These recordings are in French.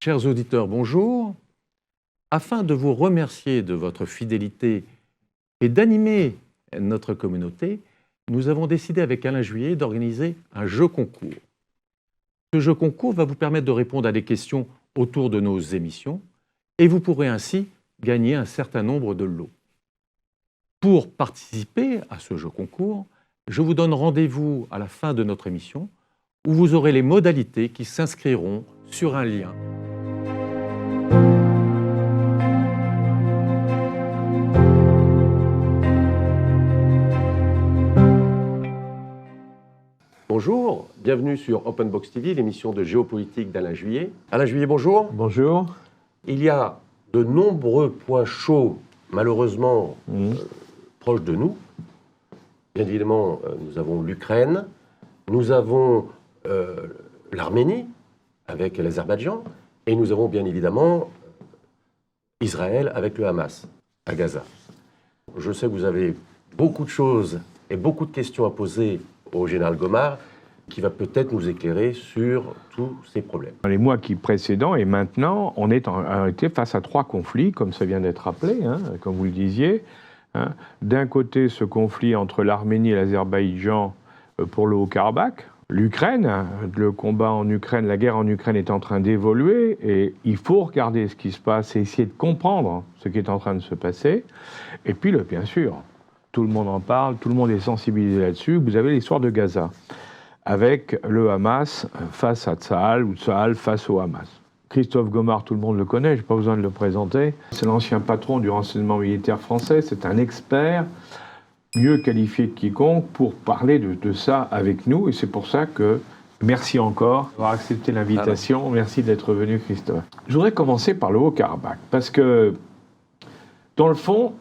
Chers auditeurs, bonjour. Afin de vous remercier de votre fidélité et d'animer notre communauté, nous avons décidé avec Alain Juillet d'organiser un jeu concours. Ce jeu concours va vous permettre de répondre à des questions autour de nos émissions et vous pourrez ainsi gagner un certain nombre de lots. Pour participer à ce jeu concours, je vous donne rendez-vous à la fin de notre émission où vous aurez les modalités qui s'inscriront sur un lien. Bonjour, bienvenue sur Open Box TV, l'émission de géopolitique d'Alain Juillet. Alain Juillet, bonjour. Bonjour. Il y a de nombreux points chauds, malheureusement, proches de nous. Bien évidemment, nous avons l'Ukraine, nous avons l'Arménie avec l'Azerbaïdjan, et nous avons bien évidemment Israël avec le Hamas à Gaza. Je sais que vous avez beaucoup de choses et beaucoup de questions à poser au général Gomard, qui va peut-être nous éclairer sur tous ces problèmes. Dans les mois qui précédents et maintenant, on était face à trois conflits, comme ça vient d'être rappelé, comme vous le disiez. D'un côté, ce conflit entre l'Arménie et l'Azerbaïdjan pour le Haut-Karabakh. L'Ukraine, le combat en Ukraine, la guerre en Ukraine est en train d'évoluer et il faut regarder ce qui se passe et essayer de comprendre ce qui est en train de se passer. Et puis, bien sûr, tout le monde en parle, tout le monde est sensibilisé là-dessus. Vous avez l'histoire de Gaza, avec le Hamas face à Tsahal, ou Tsahal face au Hamas. Christophe Gomard, tout le monde le connaît, je n'ai pas besoin de le présenter. C'est l'ancien patron du renseignement militaire français, c'est un expert, mieux qualifié que quiconque, pour parler de ça avec nous. Et c'est pour ça que, merci encore d'avoir accepté l'invitation. Merci d'être venu, Christophe. Je voudrais commencer par le Haut-Karabakh, parce que, dans le fond,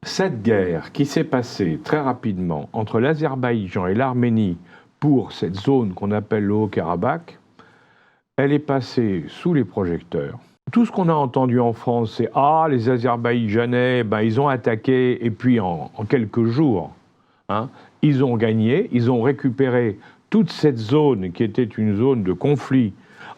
cette guerre qui s'est passée très rapidement entre l'Azerbaïdjan et l'Arménie pour cette zone qu'on appelle le Haut-Karabakh, elle est passée sous les projecteurs. Tout ce qu'on a entendu en France, c'est « Ah, les Azerbaïdjanais, ils ont attaqué, et puis en quelques jours, ils ont gagné, ils ont récupéré toute cette zone qui était une zone de conflit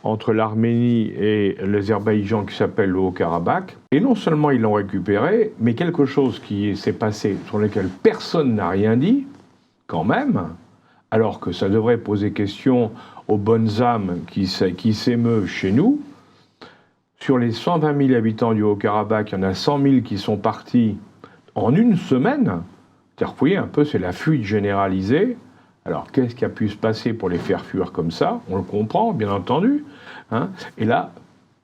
entre l'Arménie et l'Azerbaïdjan qui s'appelle le Haut-Karabakh. Et non seulement ils l'ont récupéré, mais quelque chose qui s'est passé sur lequel personne n'a rien dit, quand même, alors que ça devrait poser question aux bonnes âmes qui s'émeuvent chez nous. Sur les 120 000 habitants du Haut-Karabakh, il y en a 100 000 qui sont partis en une semaine. Vous voyez un peu, c'est la fuite généralisée. Alors, qu'est-ce qui a pu se passer pour les faire fuir comme ça? On le comprend, bien entendu. Et là,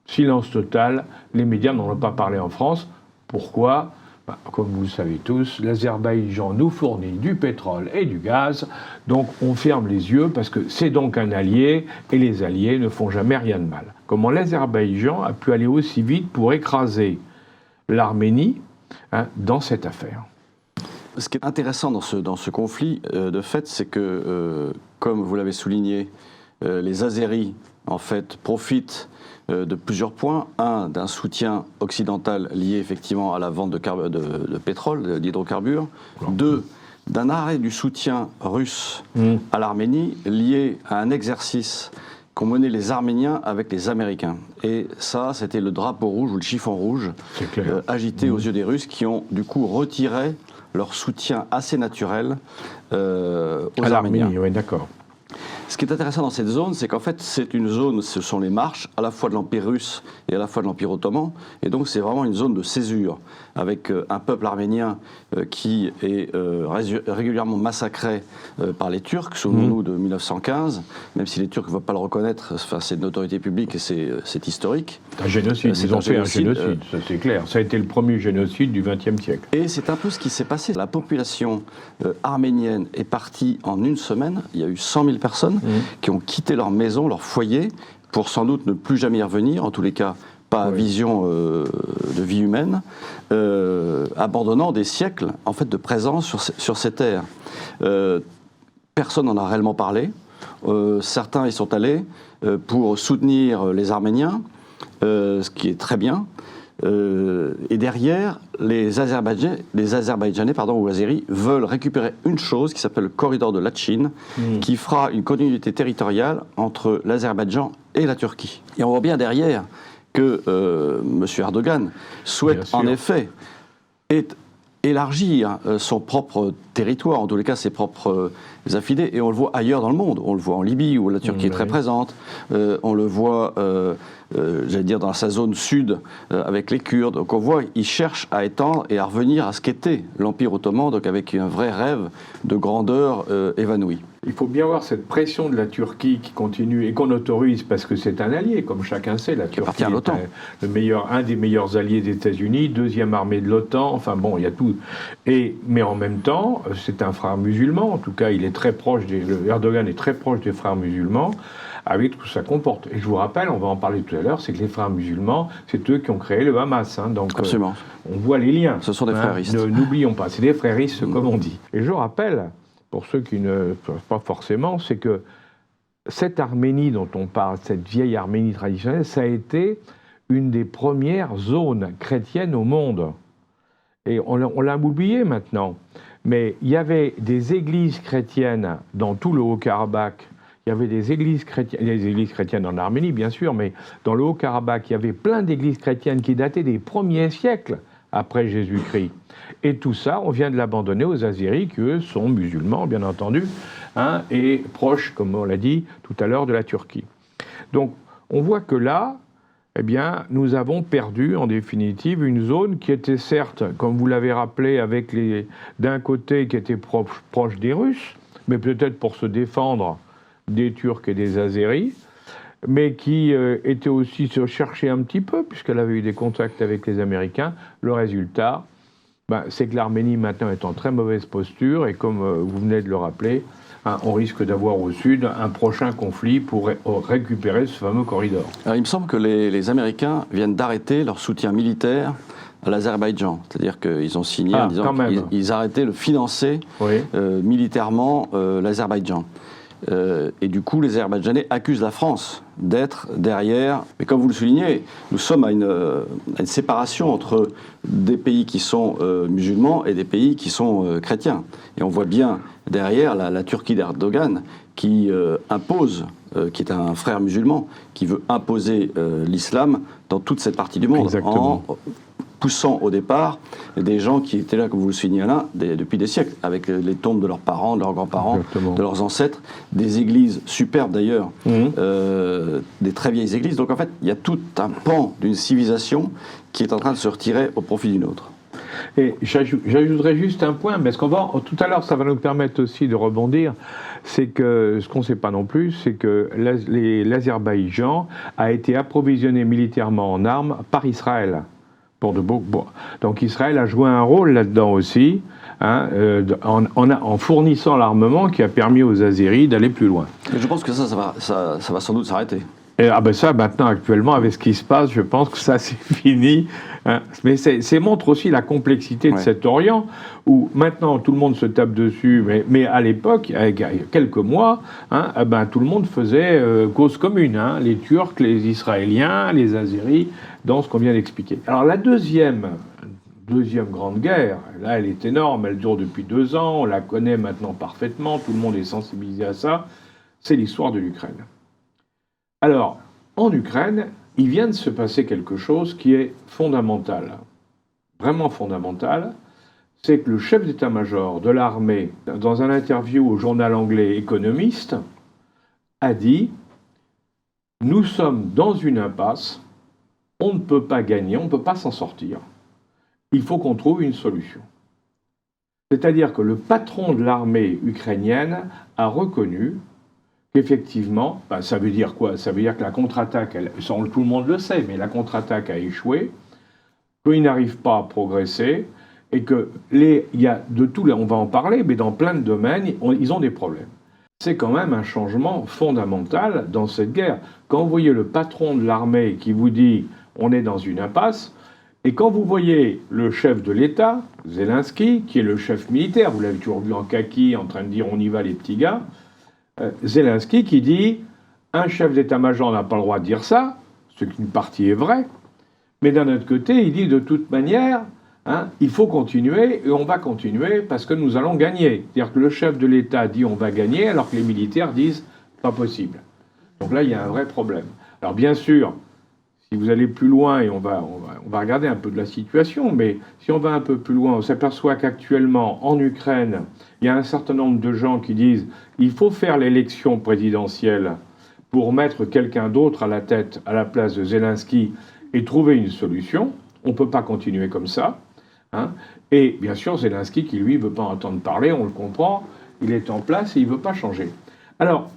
silence total, les médias n'en ont pas parlé en France. Pourquoi? Comme vous le savez tous, l'Azerbaïdjan nous fournit du pétrole et du gaz, donc on ferme les yeux parce que c'est donc un allié, et les alliés ne font jamais rien de mal. Comment l'Azerbaïdjan a pu aller aussi vite pour écraser l'Arménie dans cette affaire? Ce qui est intéressant dans ce conflit, de fait, c'est que, comme vous l'avez souligné, les Azéris, en fait, profitent de plusieurs points. Un, d'un soutien occidental lié effectivement à la vente de pétrole, d'hydrocarbures. Deux, d'un arrêt du soutien russe à l'Arménie lié à un exercice qu'ont mené les Arméniens avec les Américains. Et ça, c'était le drapeau rouge ou le chiffon rouge agité aux yeux des Russes qui ont du coup retiré leur soutien assez naturel aux Arméniens. Oui, d'accord. Ce qui est intéressant dans cette zone, c'est qu'en fait, c'est une zone, ce sont les marches, à la fois de l'Empire russe et à la fois de l'Empire ottoman, et donc c'est vraiment une zone de césure, avec un peuple arménien qui est régulièrement massacré par les Turcs, souvenons-nous de 1915, même si les Turcs ne veulent pas le reconnaître, c'est une autorité publique et c'est historique. Un génocide, ils ont fait un génocide, ça c'est clair. Ça a été le premier génocide du XXe siècle. Et c'est un peu ce qui s'est passé. La population arménienne est partie en une semaine, il y a eu 100 000 personnes qui ont quitté leur maison, leur foyer, pour sans doute ne plus jamais y revenir, en tous les cas pas à vision de vie humaine, abandonnant des siècles en fait, de présence sur ces terres. Personne n'en a réellement parlé. Certains y sont allés pour soutenir les Arméniens, ce qui est très bien. Et derrière, les Azerbaïdjanais ou Azéris veulent récupérer une chose qui s'appelle le corridor de Latchine, qui fera une continuité territoriale entre l'Azerbaïdjan et la Turquie. Et on voit bien derrière que M. Erdogan souhaite en effet élargir son propre territoire, en tous les cas ses propres affidés, et on le voit ailleurs dans le monde. On le voit en Libye, où la Turquie est très présente. On le voit, j'allais dire, dans sa zone sud, avec les Kurdes. Donc on voit, il cherche à étendre et à revenir à ce qu'était l'Empire ottoman, donc avec un vrai rêve de grandeur évanouie. Il faut bien voir cette pression de la Turquie qui continue et qu'on autorise parce que c'est un allié, comme chacun sait. La Turquie est un des meilleurs alliés des États-Unis, deuxième armée de l'OTAN. Enfin bon, il y a tout. Mais en même temps, c'est un frère musulman. En tout cas, il est très proche Erdogan est très proche des frères musulmans, avec tout ce que ça comporte. Et je vous rappelle, on va en parler tout à l'heure, c'est que les frères musulmans, c'est eux qui ont créé le Hamas. Donc, absolument. On voit les liens. Ce sont des fréristes. N'oublions pas, c'est des fréristes, comme on dit. Et je rappelle, pour ceux qui ne savent pas forcément, c'est que cette Arménie dont on parle, cette vieille Arménie traditionnelle, ça a été une des premières zones chrétiennes au monde. Et on l'a oublié maintenant. Mais il y avait des églises chrétiennes dans tout le Haut-Karabakh. Il y avait des églises chrétiennes en Arménie, bien sûr, mais dans le Haut-Karabakh, il y avait plein d'églises chrétiennes qui dataient des premiers siècles après Jésus-Christ. Et tout ça, on vient de l'abandonner aux Azéris, qui eux sont musulmans, bien entendu, et proches, comme on l'a dit tout à l'heure, de la Turquie. Donc, on voit que là, eh bien, nous avons perdu, en définitive, une zone qui était certes, comme vous l'avez rappelé, avec d'un côté qui était proche des Russes, mais peut-être pour se défendre des Turcs et des Azéris, mais qui était aussi se chercher un petit peu, puisqu'elle avait eu des contacts avec les Américains. Le résultat, c'est que l'Arménie maintenant est en très mauvaise posture, et comme vous venez de le rappeler, on risque d'avoir au sud un prochain conflit pour récupérer ce fameux corridor. Alors, il me semble que les Américains viennent d'arrêter leur soutien militaire à l'Azerbaïdjan. C'est-à-dire qu'ils ont signé en disant qu'ils arrêtaient de financer militairement l'Azerbaïdjan. Et du coup, les Azerbaïdjanais accusent la France d'être derrière. Mais comme vous le soulignez, nous sommes à une séparation entre des pays qui sont musulmans et des pays qui sont chrétiens. Et on voit bien derrière la Turquie d'Erdogan qui impose, qui est un frère musulman, qui veut imposer l'islam dans toute cette partie du monde. Exactement. En poussant au départ des gens qui étaient là, comme vous le soulignez Alain, depuis des siècles, avec les tombes de leurs parents, de leurs grands-parents, de leurs ancêtres, des églises superbes d'ailleurs, des très vieilles églises. Donc en fait, il y a tout un pan d'une civilisation qui est en train de se retirer au profit d'une autre. Et j'ajouterais juste un point, parce tout à l'heure, ça va nous permettre aussi de rebondir, c'est que, ce qu'on ne sait pas non plus, c'est que l'Azerbaïdjan a été approvisionné militairement en armes par Israël. Donc Israël a joué un rôle là-dedans aussi, en fournissant l'armement qui a permis aux Azéris d'aller plus loin. Et je pense que ça va sans doute s'arrêter. Ça, maintenant, actuellement, avec ce qui se passe, je pense que ça, c'est fini. Mais ça montre aussi la complexité de cet Orient, où maintenant, tout le monde se tape dessus. Mais à l'époque, il y a quelques mois, tout le monde faisait cause commune. Les Turcs, les Israéliens, les Azéris, dans ce qu'on vient d'expliquer. Alors, la deuxième grande guerre, là, elle est énorme. Elle dure depuis 2 ans. On la connaît maintenant parfaitement. Tout le monde est sensibilisé à ça. C'est l'histoire de l'Ukraine. Alors, en Ukraine, il vient de se passer quelque chose qui est fondamental, vraiment fondamental, c'est que le chef d'état-major de l'armée, dans un interview au journal anglais Economist, a dit « Nous sommes dans une impasse, on ne peut pas gagner, on ne peut pas s'en sortir. Il faut qu'on trouve une solution. » C'est-à-dire que le patron de l'armée ukrainienne a reconnu qu'effectivement, ça veut dire quoi? Ça veut dire que la contre-attaque, tout le monde le sait, mais la contre-attaque a échoué, qu'ils n'arrivent pas à progresser, et que il y a de tout, on va en parler, mais dans plein de domaines, ils ont des problèmes. C'est quand même un changement fondamental dans cette guerre. Quand vous voyez le patron de l'armée qui vous dit « on est dans une impasse », et quand vous voyez le chef de l'État, Zelensky, qui est le chef militaire, vous l'avez toujours vu en kaki, en train de dire « on y va les petits gars », Zelensky qui dit « un chef d'état-major n'a pas le droit de dire ça », ce qu'une partie est vrai, Mais d'un autre côté, il dit de toute manière, hein, il faut continuer et on va continuer parce que nous allons gagner. C'est-à-dire que le chef de l'État dit on va gagner alors que les militaires disent pas possible. Donc là, il y a un vrai problème. Alors bien sûr, si vous allez plus loin, et on va regarder un peu de la situation, mais si on va un peu plus loin, on s'aperçoit qu'actuellement, en Ukraine, il y a un certain nombre de gens qui disent il faut faire l'élection présidentielle pour mettre quelqu'un d'autre à la tête, à la place de Zelensky, et trouver une solution. On ne peut pas continuer comme ça. Hein. Et bien sûr, Zelensky, qui lui ne veut pas entendre parler, on le comprend, il est en place et il ne veut pas changer. Alors,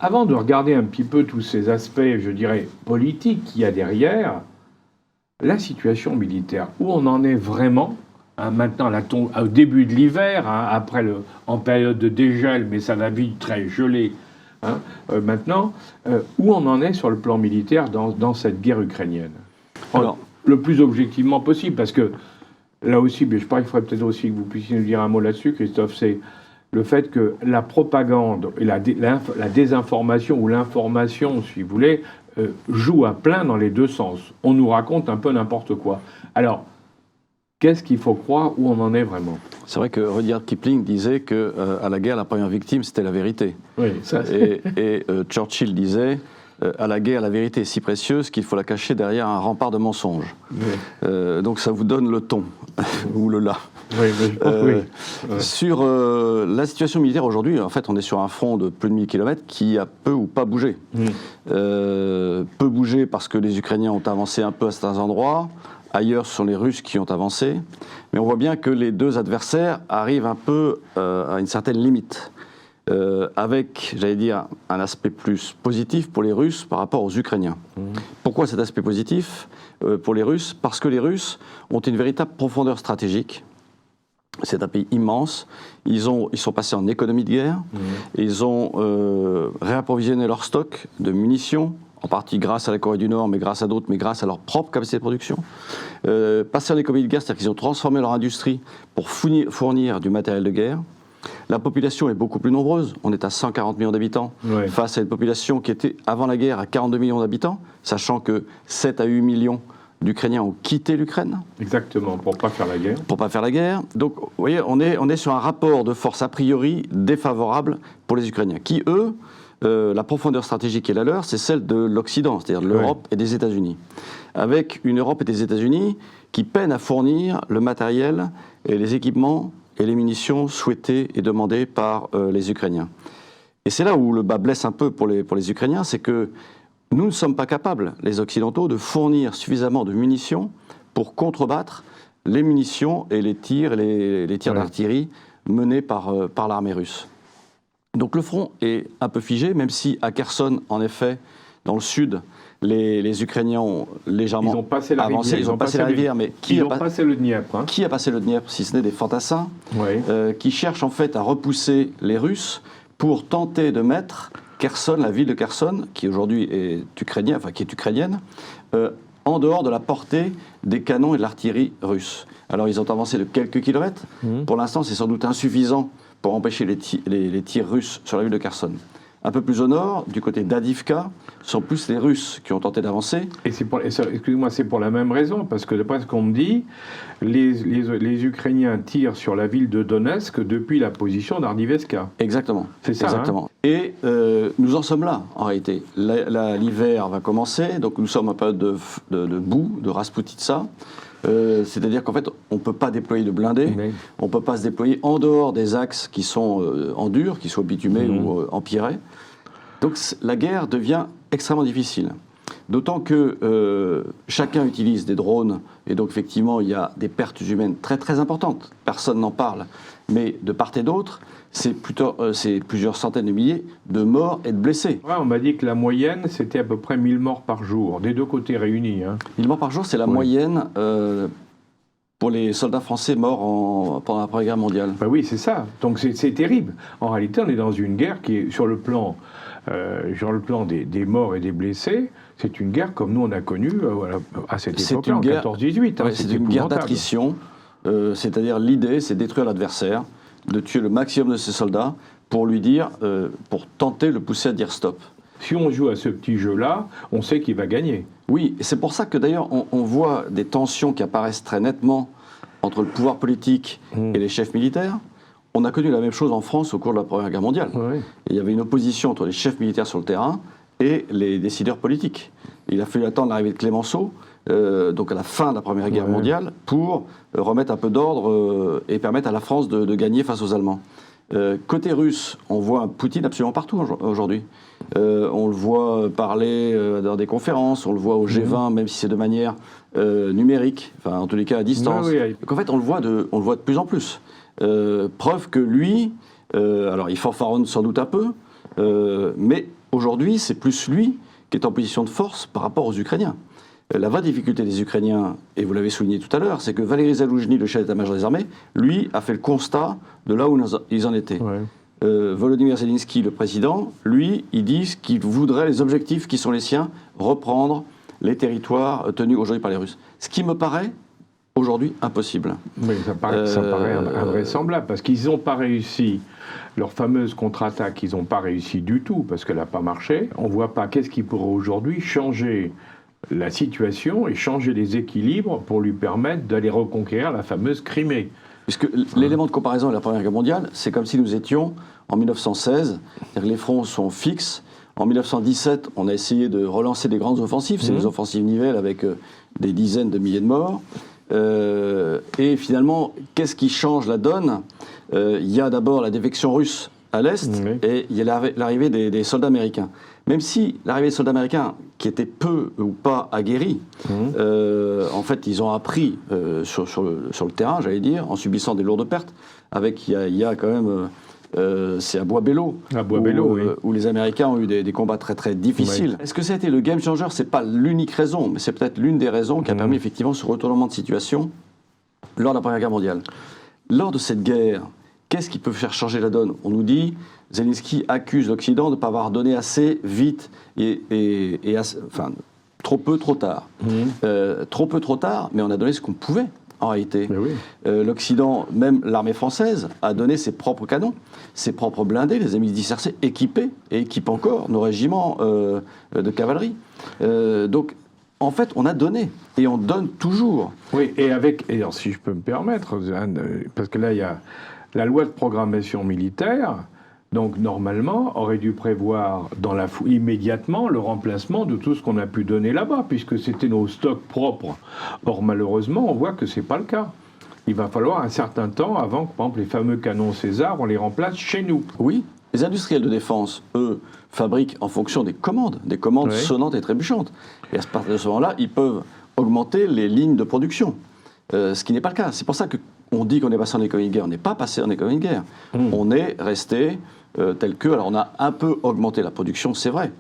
avant de regarder un petit peu tous ces aspects, je dirais, politiques qu'il y a derrière, la situation militaire, où on en est vraiment, hein, maintenant, au début de l'hiver, hein, après en période de dégel, mais ça va vite très gelé, hein, maintenant, où on en est sur le plan militaire dans cette guerre ukrainienne. Alors, le plus objectivement possible, parce que là aussi, mais je crois qu'il faudrait peut-être aussi que vous puissiez nous dire un mot là-dessus, Christophe, c'est le fait que la propagande et la désinformation ou l'information, si vous voulez, joue à plein dans les deux sens. On nous raconte un peu n'importe quoi. Alors, qu'est-ce qu'il faut croire, où on en est vraiment? C'est vrai que Rudyard Kipling disait qu'à la guerre, la première victime, c'était la vérité. Oui, ça et Churchill disait à la guerre, la vérité est si précieuse qu'il faut la cacher derrière un rempart de mensonges. Oui. Donc ça vous donne le ton, ou le là. Oui, oui. Sur la situation militaire aujourd'hui, en fait, on est sur un front de plus de 1000 km qui a peu ou pas bougé. Peu bougé parce que les Ukrainiens ont avancé un peu à certains endroits, ailleurs ce sont les Russes qui ont avancé, mais on voit bien que les deux adversaires arrivent un peu à une certaine limite. Avec, j'allais dire, un aspect plus positif pour les Russes par rapport aux Ukrainiens. Pourquoi cet aspect positif pour les Russes? Parce que les Russes ont une véritable profondeur stratégique. C'est un pays immense. Ils sont passés en économie de guerre. Ils ont réapprovisionné leur stock de munitions, en partie grâce à la Corée du Nord, mais grâce à d'autres, mais grâce à leur propre capacité de production. Passés en économie de guerre, c'est-à-dire qu'ils ont transformé leur industrie pour fournir du matériel de guerre. La population est beaucoup plus nombreuse. On est à 140 millions d'habitants face à une population qui était, avant la guerre, à 42 millions d'habitants, sachant que 7 à 8 millions d'Ukrainiens ont quitté l'Ukraine. Exactement, pour ne pas faire la guerre. Pour ne pas faire la guerre. Donc, vous voyez, on est sur un rapport de force a priori défavorable pour les Ukrainiens, qui, eux, la profondeur stratégique qui est la leur, c'est celle de l'Occident, c'est-à-dire de l'Europe et des États-Unis. Avec une Europe et des États-Unis qui peinent à fournir le matériel et les équipements et les munitions souhaitées et demandées par les Ukrainiens. Et c'est là où le bas blesse un peu pour les Ukrainiens, c'est que nous ne sommes pas capables, les Occidentaux, de fournir suffisamment de munitions pour contrebattre les munitions et les tirs d'artillerie menés par l'armée russe. Donc le front est un peu figé, même si à Kherson, en effet, dans le sud, les Ukrainiens ont légèrement avancé. Ils ont passé la rivière, mais qui a passé le Dniepr, hein. Qui a passé le Dniepr, si ce n'est des fantassins, qui cherchent en fait à repousser les Russes pour tenter de mettre Kherson, la ville de Kherson, qui aujourd'hui est ukrainienne, en dehors de la portée des canons et de l'artillerie russe. Alors ils ont avancé de quelques kilomètres. Pour l'instant, c'est sans doute insuffisant pour empêcher les tirs russes sur la ville de Kherson. Un peu plus au nord, du côté d'Adivka, ce sont plus les Russes qui ont tenté d'avancer. Et excusez-moi, c'est pour la même raison, parce que d'après ce qu'on me dit, les Ukrainiens tirent sur la ville de Donetsk depuis la position d'Ardivka. Exactement. C'est ça. Exactement. Hein. Et nous en sommes là, en réalité. L'hiver va commencer, donc nous sommes en période de boue, de Rasputitsa. C'est-à-dire qu'en fait, on ne peut pas déployer de blindés, on ne peut pas se déployer en dehors des axes qui sont en dur, qui soient bitumés ou empierrés. Donc la guerre devient extrêmement difficile. D'autant que chacun utilise des drones, et donc effectivement, il y a des pertes humaines très très importantes. Personne n'en parle, mais de part et d'autre, c'est plusieurs centaines de milliers de morts et de blessés. Ouais, on m'a dit que la moyenne, c'était à peu près 1000 morts par jour, des deux côtés réunis. Hein. 1000 morts par jour, c'est la moyenne pour les soldats français morts pendant la Première Guerre mondiale. Ben oui, c'est ça. Donc c'est terrible. En réalité, on est dans une guerre qui est sur le plan des morts et des blessés. C'est une guerre comme nous on a connu à cette époque-là, en 14-18. Hein, c'est une guerre d'attrition. C'est-à-dire l'idée, c'est détruire l'adversaire, de tuer le maximum de ses soldats pour lui dire, pour tenter de le pousser à dire stop. Si on joue à ce petit jeu-là, on sait qu'il va gagner. Oui, et c'est pour ça que d'ailleurs on voit des tensions qui apparaissent très nettement entre le pouvoir politique et les chefs militaires. On a connu la même chose en France au cours de la Première Guerre mondiale. Oui. Il y avait une opposition entre les chefs militaires sur le terrain et les décideurs politiques. Il a fallu attendre l'arrivée de Clémenceau, donc à la fin de la Première Guerre mondiale, pour remettre un peu d'ordre et permettre à la France de gagner face aux Allemands. Côté russe, on voit Poutine absolument partout aujourd'hui. On le voit parler dans des conférences, on le voit au G20, même si c'est de manière numérique, enfin en tous les cas à distance. Donc en fait, on le voit de plus en plus. Preuve que lui, alors il fanfaronne sans doute un peu, mais aujourd'hui, c'est plus lui qui est en position de force par rapport aux Ukrainiens. La vraie difficulté des Ukrainiens, et vous l'avez souligné tout à l'heure, c'est que Valéry Zaloujny, le chef d'état-major des armées, lui, a fait le constat de là où ils en étaient. Ouais. Volodymyr Zelensky, le président, lui, il dit qu'il voudrait les objectifs qui sont les siens, reprendre les territoires tenus aujourd'hui par les Russes. Ce qui me paraît aujourd'hui impossible. Oui, ça paraît invraisemblable, parce qu'ils n'ont pas réussi. Leur fameuse contre-attaque, ils n'ont pas réussi du tout, parce qu'elle n'a pas marché. On ne voit pas qu'est-ce qui pourrait aujourd'hui changer la situation et changer les équilibres pour lui permettre d'aller reconquérir la fameuse Crimée. Puisque l'élément de comparaison de la Première Guerre mondiale, c'est comme si nous étions en 1916, c'est-à-dire que les fronts sont fixes. En 1917, on a essayé de relancer des grandes offensives, c'est les offensives Nivelle avec des dizaines de milliers de morts. Et finalement, qu'est-ce qui change la donne ? Il y a d'abord la défection russe à l'Est et il y a l'arrivée des soldats américains. Même si l'arrivée des soldats américains, qui étaient peu ou pas aguerris, en fait, ils ont appris sur le terrain, j'allais dire, en subissant des lourdes pertes. Avec, il y a quand même, c'est à Bois-Bello, où les Américains ont eu des combats très très difficiles. Est-ce que ça a été le game changer ? C'est pas l'unique raison, mais c'est peut-être l'une des raisons qui a permis effectivement ce retournement de situation lors de la Première Guerre mondiale. Lors de cette guerre, qu'est-ce qui peut faire changer la donne ? On nous dit, Zelensky accuse l'Occident de ne pas avoir donné assez vite enfin, trop peu, trop tard. Trop peu, trop tard, mais on a donné ce qu'on pouvait, en réalité. L'Occident, même l'armée française, a donné ses propres canons, ses propres blindés, les amis dispersés, équipés, et équipe encore nos régiments de cavalerie. Donc, en fait, on a donné, et on donne toujours. Oui, et alors, si je peux me permettre, parce que là, il y a la loi de programmation militaire, donc normalement, aurait dû prévoir immédiatement le remplacement de tout ce qu'on a pu donner là-bas, puisque c'était nos stocks propres. Or, malheureusement, on voit que ce n'est pas le cas. Il va falloir un certain temps avant que, par exemple, les fameux canons César, on les remplace chez nous. Oui, les industriels de défense, eux, fabriquent en fonction des commandes sonnantes et trébuchantes. Et à partir de ce moment-là, ils peuvent augmenter les lignes de production, ce qui n'est pas le cas. C'est pour ça qu'on dit qu'on est passé en économie de guerre. On n'est pas passé en économie de guerre. On est resté tel que... Alors, on a un peu augmenté la production, c'est vrai.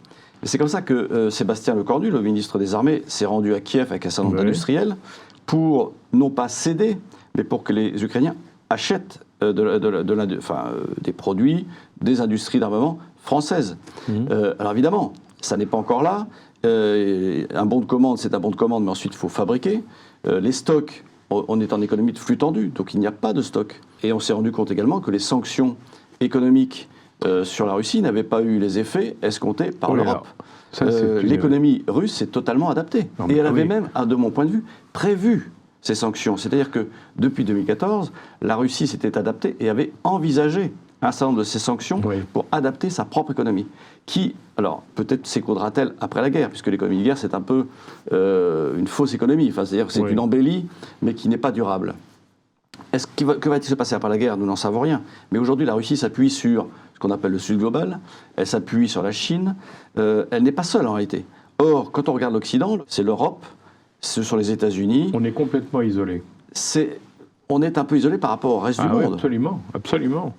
Et c'est comme ça que Sébastien Lecornu, le ministre des Armées, s'est rendu à Kiev avec un certain nombre d'industriels pour, non pas céder, mais pour que les Ukrainiens achètent des produits des industries d'armement françaises. Alors évidemment, ça n'est pas encore là. Un bon de commande, c'est un bon de commande, mais ensuite il faut fabriquer. Les stocks, on est en économie de flux tendu, donc il n'y a pas de stock. Et on s'est rendu compte également que les sanctions économiques sur la Russie n'avaient pas eu les effets escomptés par l'Europe. L'économie russe s'est totalement adaptée. Et elle avait même, de mon point de vue, prévu ces sanctions. C'est-à-dire que depuis 2014, la Russie s'était adaptée et avait envisagé un certain nombre de ces sanctions pour adapter sa propre économie. Qui, alors, peut-être s'écroulera-t-elle après la guerre, puisque l'économie de guerre, c'est un peu une fausse économie. Enfin, c'est-à-dire que c'est une embellie, mais qui n'est pas durable. Que va-t-il se passer après la guerre ? Nous n'en savons rien. Mais aujourd'hui, la Russie s'appuie sur ce qu'on appelle le Sud global. Elle s'appuie sur la Chine. Elle n'est pas seule, en réalité. Or, quand on regarde l'Occident, c'est l'Europe, ce sont les États-Unis. On est complètement isolé. On est un peu isolé par rapport au reste du monde. Absolument, absolument.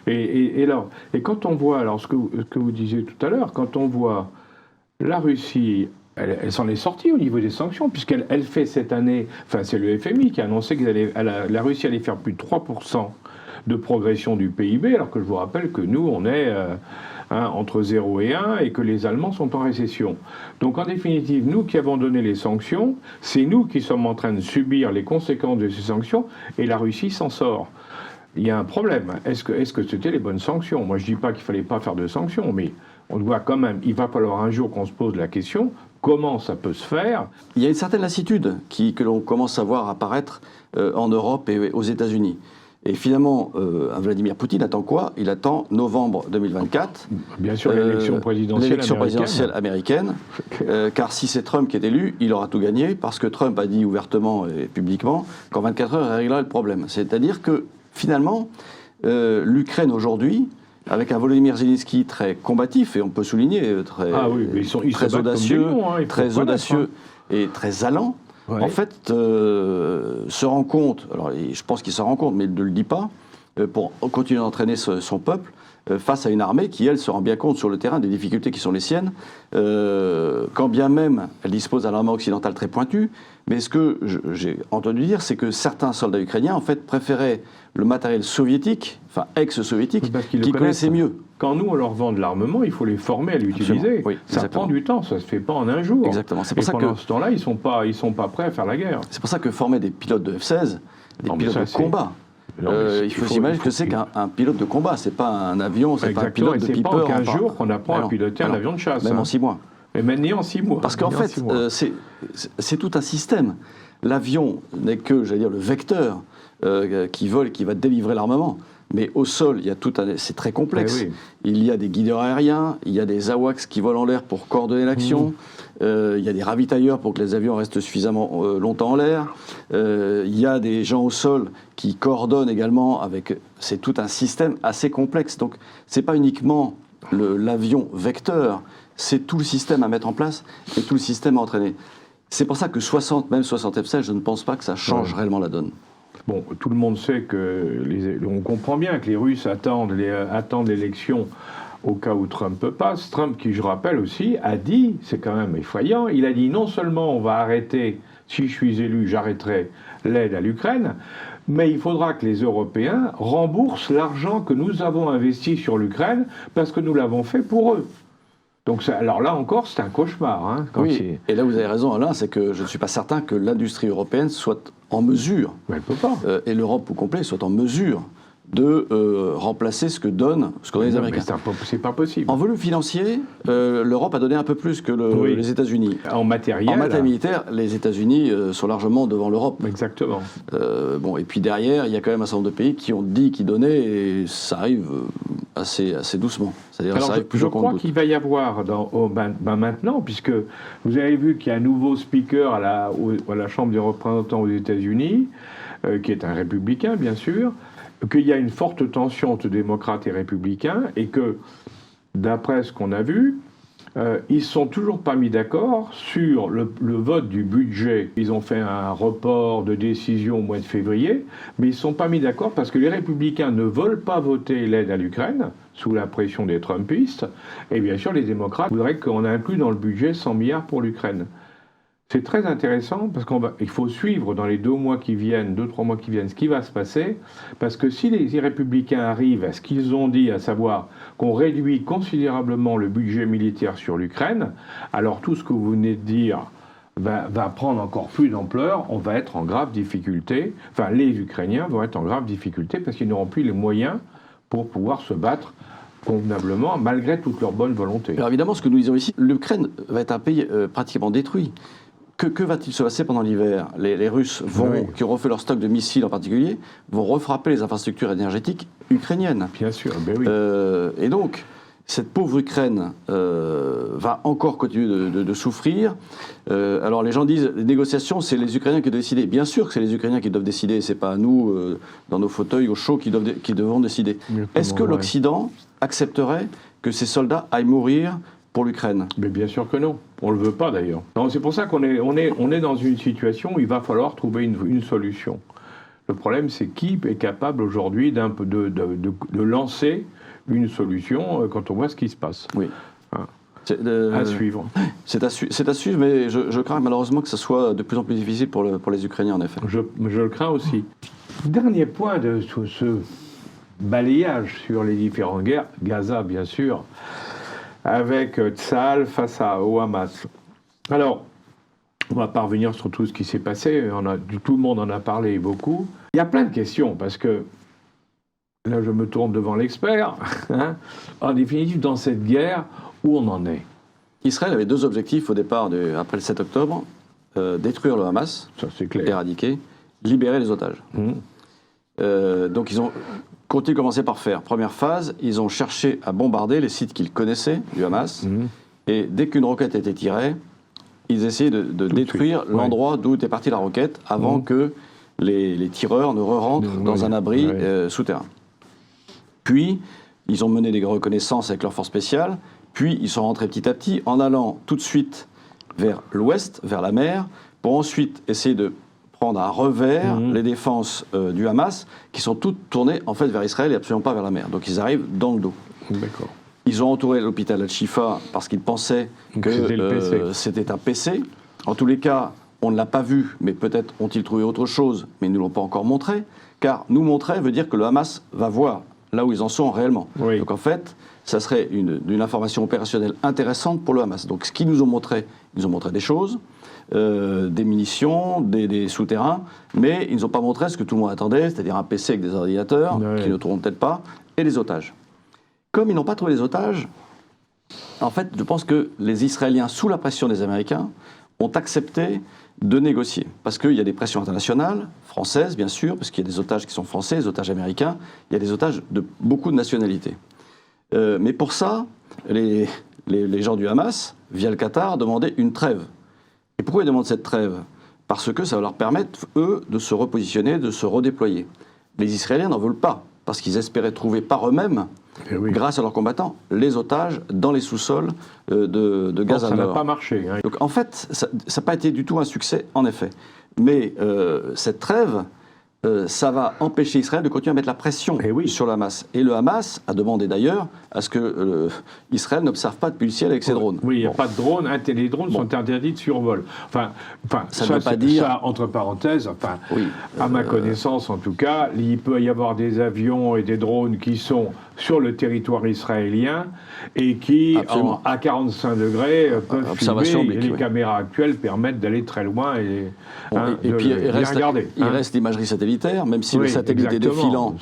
Et quand on voit, alors ce que vous disiez tout à l'heure, quand on voit la Russie, elle s'en est sortie au niveau des sanctions, puisqu'elle fait cette année, enfin c'est le FMI qui a annoncé que la Russie allait faire plus de 3% de progression du PIB, alors que je vous rappelle que nous, on est entre 0 et 1 et que les Allemands sont en récession. Donc en définitive, nous qui avons donné les sanctions, c'est nous qui sommes en train de subir les conséquences de ces sanctions, et la Russie s'en sort. Il y a un problème. Est-ce que c'était les bonnes sanctions ? Moi, je ne dis pas qu'il ne fallait pas faire de sanctions, mais on doit quand même, il va falloir un jour qu'on se pose la question, comment ça peut se faire? Il y a une certaine lassitude que l'on commence à voir apparaître en Europe et aux États-Unis. Et finalement, Vladimir Poutine attend quoi? Il attend novembre 2024. Bien sûr, l'élection présidentielle américaine. Car si c'est Trump qui est élu, il aura tout gagné, parce que Trump a dit ouvertement et publiquement qu'en 24 heures, il réglera le problème. C'est-à-dire que, finalement, l'Ukraine aujourd'hui, avec un Volodymyr Zelensky très combatif, et on peut souligner, très audacieux, et très allant, en fait, se rend compte, alors je pense qu'il s'en rend compte, mais il ne le dit pas, pour continuer d'entraîner son peuple face à une armée qui, elle, se rend bien compte sur le terrain des difficultés qui sont les siennes, quand bien même elle dispose d'un armement occidental très pointu. Mais ce que j'ai entendu dire, c'est que certains soldats ukrainiens, en fait, préféraient le matériel soviétique, enfin ex-soviétique, qu'ils connaissaient mieux. Quand nous, on leur vend de l'armement, il faut les former à l'utiliser. Oui, ça prend du temps, ça ne se fait pas en un jour. Exactement. C'est pour ça pendant ce temps-là, ils ne sont pas prêts à faire la guerre. C'est pour ça que former des pilotes de F-16, des pilotes de combat, il faut s'imaginer que c'est qu'un pilote de combat, c'est pas un avion, c'est pas un pilote de piper. C'est pas en 15 jours qu'on apprend à piloter un avion de chasse. Même en 6 mois. Mais même ni en 6 mois. Parce qu'en fait, c'est tout un système. L'avion n'est que, j'allais dire, le vecteur qui vole, qui va délivrer l'armement. Mais au sol, il y a c'est très complexe. Oui. Il y a des guideurs aériens, il y a des AWACS qui volent en l'air pour coordonner l'action, il y a des ravitailleurs pour que les avions restent suffisamment longtemps en l'air, il y a des gens au sol qui coordonnent également avec... C'est tout un système assez complexe. Donc, ce n'est pas uniquement l'avion vecteur, c'est tout le système à mettre en place et tout le système à entraîner. C'est pour ça que 60 F-16, je ne pense pas que ça change réellement la donne. Bon, tout le monde sait on comprend bien que les Russes attendent l'élection au cas où Trump passe. Trump, qui, je rappelle aussi, a dit, c'est quand même effrayant, il a dit non seulement on va arrêter, si je suis élu, j'arrêterai l'aide à l'Ukraine, mais il faudra que les Européens remboursent l'argent que nous avons investi sur l'Ukraine parce que nous l'avons fait pour eux. Donc, alors là encore, c'est un cauchemar. Hein, oui, et là vous avez raison, Alain, c'est que je ne suis pas certain que l'industrie européenne soit en mesure, elle peut pas. Et l'Europe au complet soit en mesure de remplacer ce que donnent les Américains. C'est pas possible. En volume financier, l'Europe a donné un peu plus que les États-Unis. En matériel. En matériel militaire, les États-Unis sont largement devant l'Europe. Exactement. Bon, et puis derrière, il y a quand même un certain nombre de pays qui ont dit qu'ils donnaient, et ça arrive assez doucement. C'est-à-dire, alors, ça arrive plus je crois qu'il va y avoir maintenant, puisque vous avez vu qu'il y a un nouveau speaker à la Chambre des représentants aux États-Unis, qui est un républicain, bien sûr, qu'il y a une forte tension entre démocrates et républicains, et que, d'après ce qu'on a vu, ils ne sont toujours pas mis d'accord sur le vote du budget. Ils ont fait un report de décision au mois de février, mais ils ne sont pas mis d'accord parce que les républicains ne veulent pas voter l'aide à l'Ukraine, sous la pression des Trumpistes, et bien sûr les démocrates voudraient qu'on inclue dans le budget 100 milliards pour l'Ukraine. C'est très intéressant parce qu'il faut suivre dans les 2-3 mois qui viennent, ce qui va se passer, parce que si les républicains arrivent à ce qu'ils ont dit, à savoir qu'on réduit considérablement le budget militaire sur l'Ukraine, alors tout ce que vous venez de dire va prendre encore plus d'ampleur, on va être en grave difficulté, enfin les Ukrainiens vont être en grave difficulté parce qu'ils n'auront plus les moyens pour pouvoir se battre convenablement, malgré toute leur bonne volonté. Alors évidemment, ce que nous disons ici, l'Ukraine va être un pays pratiquement détruit. Que va-t-il se passer pendant l'hiver ? Les Russes qui ont refait leur stock de missiles en particulier, vont refrapper les infrastructures énergétiques ukrainiennes. Bien sûr, ben oui. Et donc, cette pauvre Ukraine va encore continuer de souffrir. Alors les gens disent, les négociations, c'est les Ukrainiens qui doivent décider. Bien sûr que c'est les Ukrainiens qui doivent décider, c'est pas nous, dans nos fauteuils au chaud, qui devront décider. Est-ce que l'Occident accepterait que ces soldats aillent mourir pour l'Ukraine? Mais bien sûr que non. On ne le veut pas d'ailleurs. C'est pour ça qu'on est dans une situation où il va falloir trouver une solution. Le problème, c'est qui est capable aujourd'hui de lancer une solution quand on voit ce qui se passe. Oui. Hein. À suivre. C'est à suivre, mais je crains malheureusement que ce soit de plus en plus difficile pour les Ukrainiens, en effet. Je le crains aussi. Dernier point de ce balayage sur les différentes guerres, Gaza bien sûr, avec Tsahal face au Hamas. Alors, on va pas revenir sur tout ce qui s'est passé, tout le monde en a parlé beaucoup. Il y a plein de questions, parce que là je me tourne devant l'expert, hein, en définitive, dans cette guerre, où on en est? Israël avait deux objectifs au départ, après le 7 octobre, détruire le Hamas, Ça, c'est clair. éradiquer, libérer les otages. Donc ils ont commencé par faire. Première phase, ils ont cherché à bombarder les sites qu'ils connaissaient du Hamas, et dès qu'une roquette était tirée, ils essayaient de détruire l'endroit d'où était partie la roquette avant que les tireurs ne rentrent dans un abri souterrain. Puis, ils ont mené des reconnaissances avec leurs forces spéciales, puis ils sont rentrés petit à petit en allant tout de suite vers l'ouest, vers la mer, pour ensuite essayer de prendre à revers les défenses du Hamas, qui sont toutes tournées en fait vers Israël et absolument pas vers la mer. Donc ils arrivent dans le dos. D'accord. Ils ont entouré l'hôpital Al-Shifa parce qu'ils pensaient que c'était un PC. En tous les cas, on ne l'a pas vu, mais peut-être ont-ils trouvé autre chose, mais ils ne nous l'ont pas encore montré, car nous montrer veut dire que le Hamas va voir là où ils en sont réellement. Oui. Donc en fait, ça serait une information opérationnelle intéressante pour le Hamas. Donc ce qu'ils nous ont montré, ils nous ont montré des choses, des munitions, des souterrains, mais ils ne nous ont pas montré ce que tout le monde attendait, c'est-à-dire un PC avec des ordinateurs, qui ne trouveront peut-être pas, et des otages. Comme ils n'ont pas trouvé les otages, en fait, je pense que les Israéliens, sous la pression des Américains, ont accepté de négocier. Parce qu'il y a des pressions internationales, françaises bien sûr, parce qu'il y a des otages qui sont français, des otages américains, il y a des otages de beaucoup de nationalités. Mais pour ça, les gens du Hamas, via le Qatar, demandaient une trêve. Et pourquoi ils demandent cette trêve? Parce que ça va leur permettre, eux, de se repositionner, de se redéployer. Les Israéliens n'en veulent pas, parce qu'ils espéraient trouver par eux-mêmes, grâce à leurs combattants, les otages dans les sous-sols de Gaza Nord. Ça n'a pas marché. Hein. Donc en fait, ça n'a pas été du tout un succès, en effet. Mais cette trêve, ça va empêcher Israël de continuer à mettre la pression sur le Hamas. Et le Hamas a demandé d'ailleurs à ce que Israël n'observe pas depuis le ciel avec ses drones. Oui, il n'y a pas de drones. Les drones sont interdits de survol. Ça ne veut pas dire... Ça, entre parenthèses, à ma connaissance en tout cas, il peut y avoir des avions et des drones qui sont sur le territoire israélien et qui, à 45 degrés, peuvent filmer. Les caméras actuelles permettent d'aller très loin et puis il regarder. Reste l'imagerie satellitaire, même si le satellite est défilant.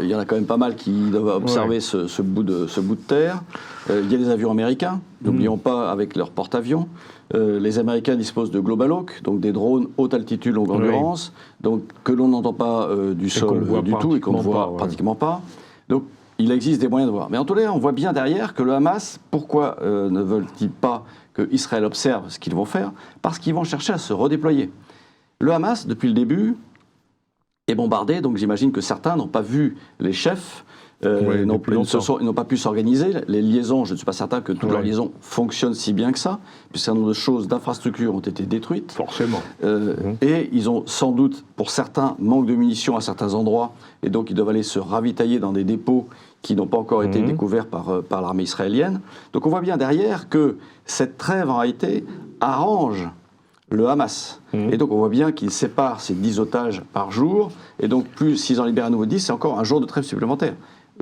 Il y en a quand même pas mal qui doivent observer ce bout de terre. Il y a des avions américains, n'oublions pas, avec leurs porte-avions. Les Américains disposent de Global Hawk, donc des drones haute altitude, longue endurance, donc que l'on n'entend pas du sol du tout et qu'on ne voit pratiquement pas. Donc il existe des moyens de voir. Mais en tout cas, on voit bien derrière que le Hamas, pourquoi ne veulent-ils pas que Israël observe ce qu'ils vont faire? Parce qu'ils vont chercher à se redéployer. Le Hamas, depuis le début, est bombardé, donc j'imagine que certains n'ont pas vu les chefs, n'ont pas pu s'organiser. Les liaisons, je ne suis pas certain que toutes leurs liaisons fonctionnent si bien que ça, puisqu'un nombre de choses, d'infrastructures ont été détruites. Forcément. Et ils ont sans doute, pour certains, manque de munitions à certains endroits, et donc ils doivent aller se ravitailler dans des dépôts qui n'ont pas encore été découverts par l'armée israélienne. Donc on voit bien derrière que cette trêve, en réalité, arrange le Hamas. Et donc on voit bien qu'il sépare ces 10 otages par jour, et donc plus s'ils en libèrent à nouveau 10, c'est encore un jour de trêve supplémentaire.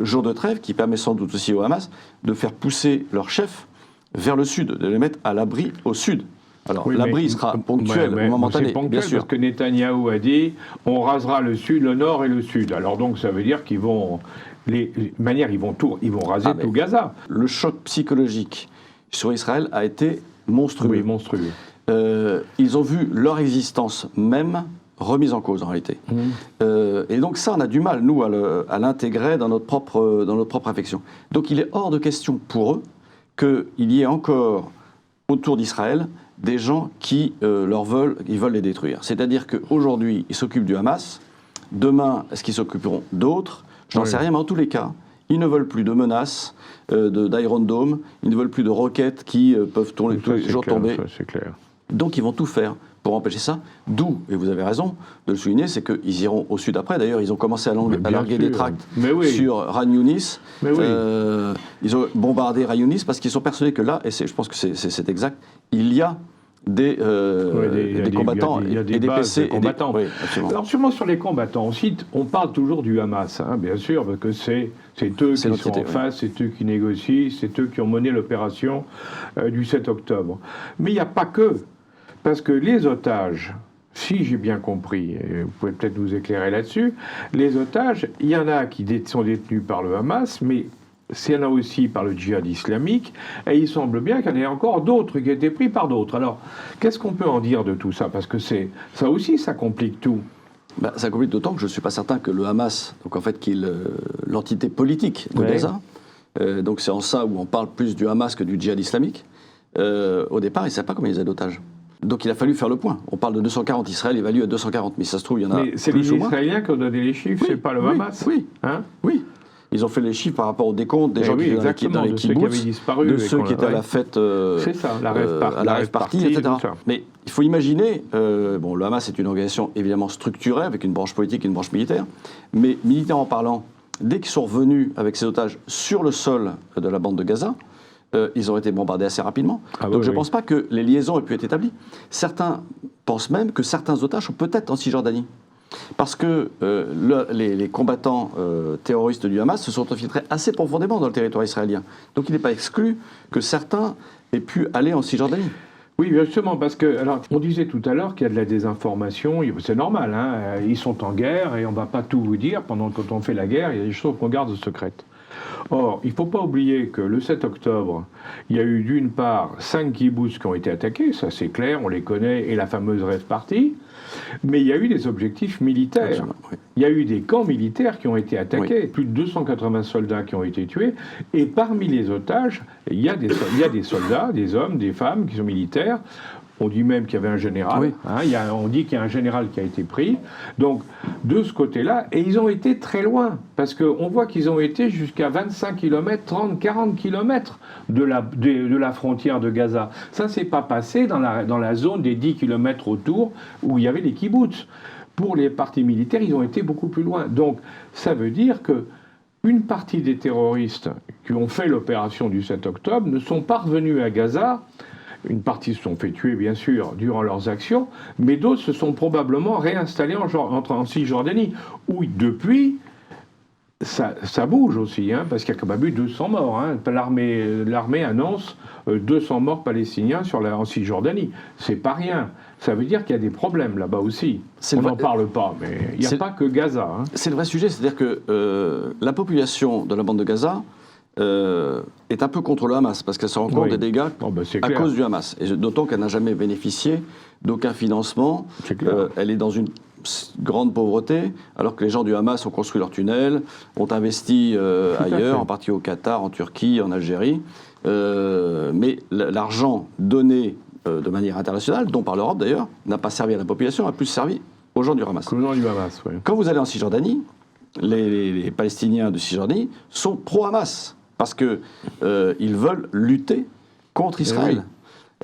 Jour de trêve qui permet sans doute aussi au Hamas de faire pousser leur chef vers le sud, de les mettre à l'abri au sud. Alors l'abri sera ponctuel, momentané, bien sûr. Parce que Netanyahou a dit on rasera le sud, le nord et le sud. Alors donc ça veut dire qu'ils vont... ils vont raser tout Gaza. Le choc psychologique sur Israël a été monstrueux. Oui, monstrueux. Ils ont vu leur existence même remise en cause en réalité. Et donc ça, on a du mal, nous, à l'intégrer dans notre propre réflexion. Donc il est hors de question pour eux qu'il y ait encore autour d'Israël des gens qui veulent les détruire. C'est-à-dire qu'aujourd'hui, ils s'occupent du Hamas. Demain, est-ce qu'ils s'occuperont d'autres? Je n'en sais rien, mais en tous les cas, ils ne veulent plus de menaces d'Iron Dome, ils ne veulent plus de roquettes qui peuvent tous les jours tomber. C'est clair. Donc ils vont tout faire pour empêcher ça. D'où, et vous avez raison de le souligner, c'est qu'ils iront au sud après. D'ailleurs, ils ont commencé à larguer des tracts sur Khan Younis. Ils ont bombardé Khan Younis parce qu'ils sont persuadés que là, et je pense que c'est exact, il y a des combattants et des PC. Combattants. Alors sûrement sur les combattants, ensuite, on parle toujours du Hamas, bien sûr, parce que c'est eux qui sont en face, c'est eux qui négocient, c'est eux qui ont mené l'opération du 7 octobre. Mais il n'y a pas que, parce que les otages, si j'ai bien compris, et vous pouvez peut-être nous éclairer là-dessus, les otages, il y en a qui sont détenus par le Hamas, mais il y en a aussi par le djihad islamique, et il semble bien qu'il y en ait encore d'autres qui ont été pris par d'autres. Alors, qu'est-ce qu'on peut en dire de tout ça? Parce que ça aussi, ça complique tout. Ça complique d'autant que je ne suis pas certain que le Hamas, donc en fait, qui est l'entité politique de Gaza, donc c'est en ça où on parle plus du Hamas que du djihad islamique, au départ, il ne savait pas combien ils avaient d'otages. Donc il a fallu faire le point. On parle de 240, Israël évalue à 240, mais ça se trouve, il y en a plus ou moins. Mais c'est les Israéliens qui ont donné les chiffres, c'est pas le Hamas. Oui. Ils ont fait les chiffres par rapport au décompte des gens qui étaient dans les kibbutz, de ceux qui étaient à la fête, à la rave party, etc. Mais il faut imaginer, le Hamas est une organisation évidemment structurée, avec une branche politique et une branche militaire, mais militairement parlant, dès qu'ils sont revenus avec ces otages sur le sol de la bande de Gaza, ils ont été bombardés assez rapidement. Donc je ne pense pas que les liaisons aient pu être établies. Certains pensent même que certains otages sont peut-être en Cisjordanie. Parce que les combattants terroristes du Hamas se sont infiltrés assez profondément dans le territoire israélien. Donc il n'est pas exclu que certains aient pu aller en Cisjordanie. Oui, justement, parce que, alors, on disait tout à l'heure qu'il y a de la désinformation, c'est normal, hein, ils sont en guerre et on ne va pas tout vous dire, quand on fait la guerre, il y a des choses qu'on garde secrètes. Or, il ne faut pas oublier que le 7 octobre, il y a eu d'une part 5 kibbutz qui ont été attaqués, ça c'est clair, on les connaît, et la fameuse rave party, mais il y a eu des objectifs militaires. Absolument, oui. Il y a eu des camps militaires qui ont été attaqués, plus de 280 soldats qui ont été tués, et parmi les otages, il y a des soldats, des hommes, des femmes qui sont militaires. On dit même qu'il y avait un général. On dit qu'il y a un général qui a été pris. Donc, de ce côté-là, et ils ont été très loin. Parce qu'on voit qu'ils ont été jusqu'à 25 km, 30, 40 km de la frontière de Gaza. Ça ne s'est pas passé dans la zone des 10 km autour où il y avait les kibbutz. Pour les partis militaires, ils ont été beaucoup plus loin. Donc, ça veut dire que une partie des terroristes qui ont fait l'opération du 7 octobre ne sont pas revenus à Gaza. Une partie se sont fait tuer, bien sûr, durant leurs actions, mais d'autres se sont probablement réinstallés en Cisjordanie, où depuis, ça bouge aussi, hein, parce qu'il y a quand même eu 200 morts. Hein. L'armée annonce 200 morts palestiniens en Cisjordanie. C'est pas rien. Ça veut dire qu'il y a des problèmes là-bas aussi. On n'en parle pas, mais il n'y a pas que Gaza. Hein. C'est le vrai sujet, c'est-à-dire que la population de la bande de Gaza est un peu contre le Hamas, parce qu'elle se rend compte des dégâts à cause du Hamas. Et d'autant qu'elle n'a jamais bénéficié d'aucun financement. Elle est dans une grande pauvreté, alors que les gens du Hamas ont construit leurs tunnels, ont investi ailleurs, en partie au Qatar, en Turquie, en Algérie. Mais l'argent donné de manière internationale, dont par l'Europe d'ailleurs, n'a pas servi à la population, a plus servi aux gens du Hamas. Quand vous allez en Cisjordanie, les Palestiniens de Cisjordanie sont pro-Hamas, parce qu'ils veulent lutter contre Israël.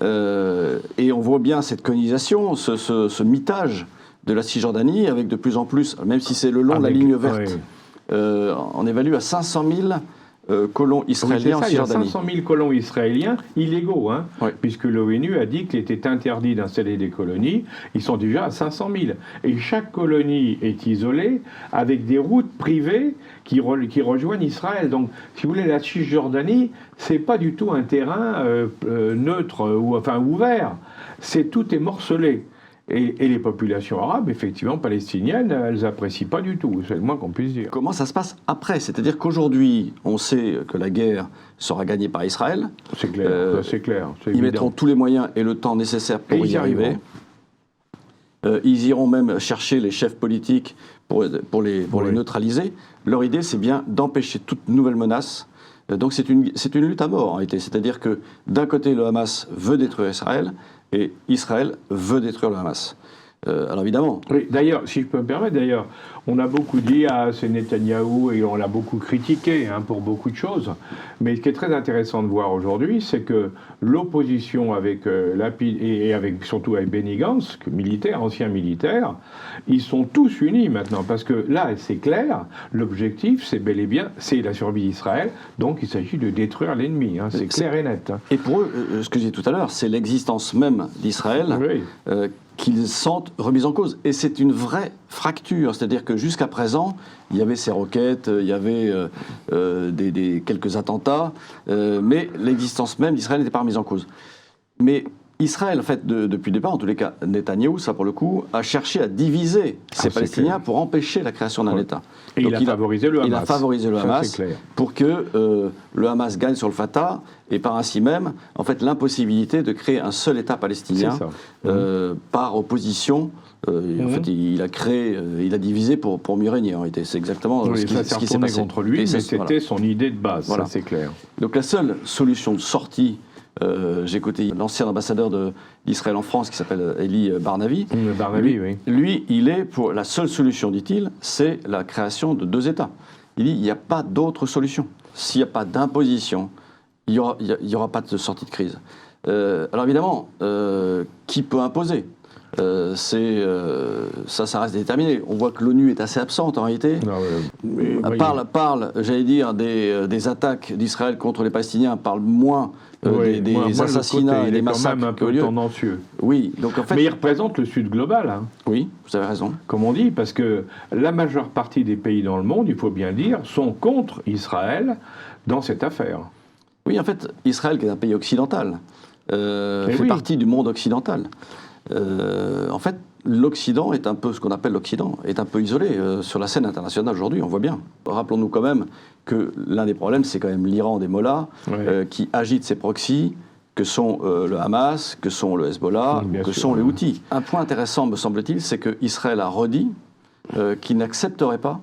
Et on voit bien cette colonisation, ce mitage de la Cisjordanie, avec de plus en plus, même si c'est le long de la ligne verte, on évalue à 500 000 colons israéliens en Cisjordanie. Il y a 500 000 colons israéliens illégaux, hein, puisque l'ONU a dit qu'il était interdit d'installer des colonies. Ils sont déjà à 500 000. Et chaque colonie est isolée avec des routes privées qui rejoignent Israël. Donc, si vous voulez, la Cisjordanie, c'est pas du tout un terrain neutre ou ouvert. Tout est morcelé. Et les populations arabes, effectivement, palestiniennes, elles n'apprécient pas du tout, c'est le moins qu'on puisse dire. Comment ça se passe après? C'est-à-dire qu'aujourd'hui, on sait que la guerre sera gagnée par Israël. C'est clair, c'est clair. Ils mettront tous les moyens et le temps nécessaire pour y arriver. Ils iront même chercher les chefs politiques pour les neutraliser. Leur idée, c'est bien d'empêcher toute nouvelle menace. Donc c'est une lutte à mort, en réalité. C'est-à-dire que d'un côté, le Hamas veut détruire Israël, et Israël veut détruire le Hamas. Alors évidemment... Oui, d'ailleurs, si je peux me permettre, on a beaucoup dit c'est Netanyahou et on l'a beaucoup critiqué pour beaucoup de choses. Mais ce qui est très intéressant de voir aujourd'hui, c'est que l'opposition avec Lapid et surtout avec Benny Gantz, ancien militaire, ils sont tous unis maintenant. Parce que là, c'est clair, l'objectif, c'est bel et bien, c'est la survie d'Israël. Donc il s'agit de détruire l'ennemi. Hein, c'est clair et net. Hein. Et pour eux, ce que j'ai dit tout à l'heure, c'est l'existence même d'Israël. Qu'ils sentent remise en cause. Et c'est une vraie fracture. C'est-à-dire que jusqu'à présent, il y avait ces roquettes, il y avait quelques attentats, mais l'existence même d'Israël n'était pas remise en cause. Mais Israël, en fait, depuis le départ, en tous les cas, Netanyahou, ça pour le coup, a cherché à diviser ces Palestiniens pour empêcher la création d'un État. Et donc, il a favorisé le Hamas. Il a favorisé le Hamas pour que le Hamas gagne sur le Fatah et par ainsi même, en fait, l'impossibilité de créer un seul État palestinien par opposition. En fait, il a divisé pour mieux régner, en réalité. C'est exactement ce qui s'est passé contre lui, mais c'était son idée de base, ça c'est clair. Donc la seule solution de sortie, j'ai écouté l'ancien ambassadeur d'Israël en France qui s'appelle Eli Barnavi. Barnavi, oui. Lui, il est pour la seule solution, dit-il, c'est la création de 2 États. Il dit il n'y a pas d'autre solution. S'il n'y a pas d'imposition, il n'y aura pas de sortie de crise. Alors évidemment, qui peut imposer ? Ça reste déterminé. On voit que l'ONU est assez absente en réalité. Parle, j'allais dire, des attaques d'Israël contre les Palestiniens, parle moins des assassinats et des massacres. Il est quand même un peu tendancieux. Oui, donc en fait. Mais il représente le Sud global. Hein. Oui, vous avez raison. Comme on dit, parce que la majeure partie des pays dans le monde, il faut bien le dire, sont contre Israël dans cette affaire. Oui, en fait, Israël, qui est un pays occidental, fait partie du monde occidental. En fait, l'Occident est un peu ce qu'on appelle l'Occident, est un peu isolé sur la scène internationale aujourd'hui, on voit bien. Rappelons-nous quand même que l'un des problèmes, c'est quand même l'Iran des mollahs qui agite ses proxys, que sont le Hamas, que sont le Hezbollah, que sont les Houthis. Un point intéressant, me semble-t-il, c'est qu'Israël a redit qu'il n'accepterait pas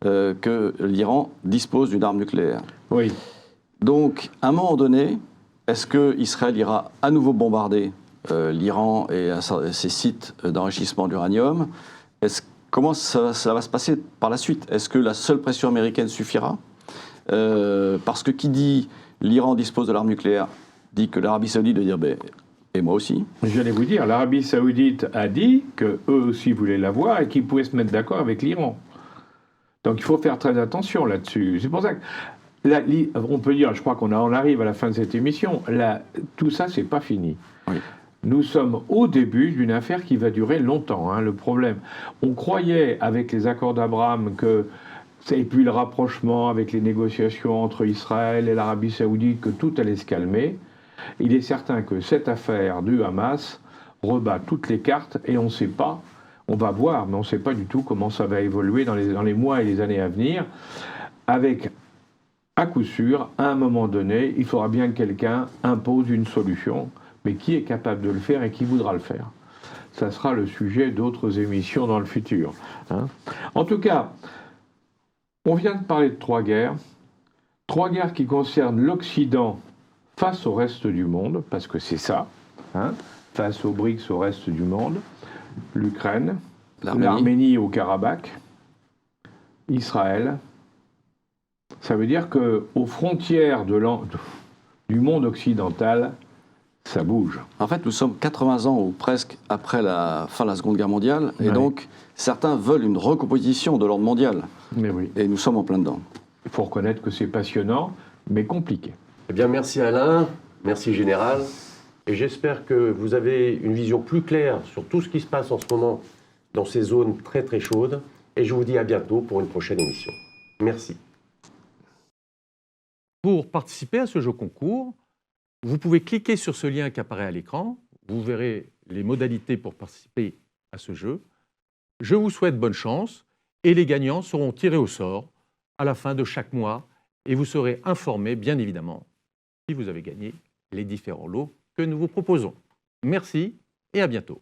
que l'Iran dispose d'une arme nucléaire. Oui. Donc, à un moment donné, est-ce qu'Israël ira à nouveau bombarder l'Iran et ses sites d'enrichissement d'uranium? Comment ça va se passer par la suite? Est-ce que la seule pression américaine suffira? Parce que qui dit l'Iran dispose de l'arme nucléaire dit que l'Arabie Saoudite doit dire et moi aussi. J'allais vous dire, l'Arabie Saoudite a dit qu'eux aussi voulaient l'avoir et qu'ils pouvaient se mettre d'accord avec l'Iran. Donc il faut faire très attention là-dessus. C'est pour ça que on peut dire, je crois qu'on arrive à la fin de cette émission, tout ça, c'est pas fini. Oui. Nous sommes au début d'une affaire qui va durer longtemps, hein, le problème. On croyait, avec les accords d'Abraham, et puis le rapprochement avec les négociations entre Israël et l'Arabie Saoudite, que tout allait se calmer. Il est certain que cette affaire du Hamas rebat toutes les cartes et on ne sait pas, on va voir, mais on ne sait pas du tout comment ça va évoluer dans les mois et les années à venir, avec, à coup sûr, à un moment donné, il faudra bien que quelqu'un impose une solution. Mais qui est capable de le faire et qui voudra le faire? Ça sera le sujet d'autres émissions dans le futur. Hein. En tout cas, on vient de parler de 3 guerres. 3 guerres qui concernent l'Occident face au reste du monde, parce que c'est ça, hein, face aux BRICS au reste du monde. L'Ukraine, l'Arménie au Karabakh, Israël. Ça veut dire qu'aux frontières du monde occidental, ça bouge. En fait, nous sommes 80 ans ou presque après la fin de la Seconde Guerre mondiale, et donc certains veulent une recomposition de l'ordre mondial. Mais oui. Et nous sommes en plein dedans. Il faut reconnaître que c'est passionnant, mais compliqué. Eh bien, merci Alain, merci Général, et j'espère que vous avez une vision plus claire sur tout ce qui se passe en ce moment dans ces zones très très chaudes, et je vous dis à bientôt pour une prochaine émission. Merci. Pour participer à ce jeu concours, vous pouvez cliquer sur ce lien qui apparaît à l'écran. Vous verrez les modalités pour participer à ce jeu. Je vous souhaite bonne chance et les gagnants seront tirés au sort à la fin de chaque mois et vous serez informés, bien évidemment, si vous avez gagné les différents lots que nous vous proposons. Merci et à bientôt.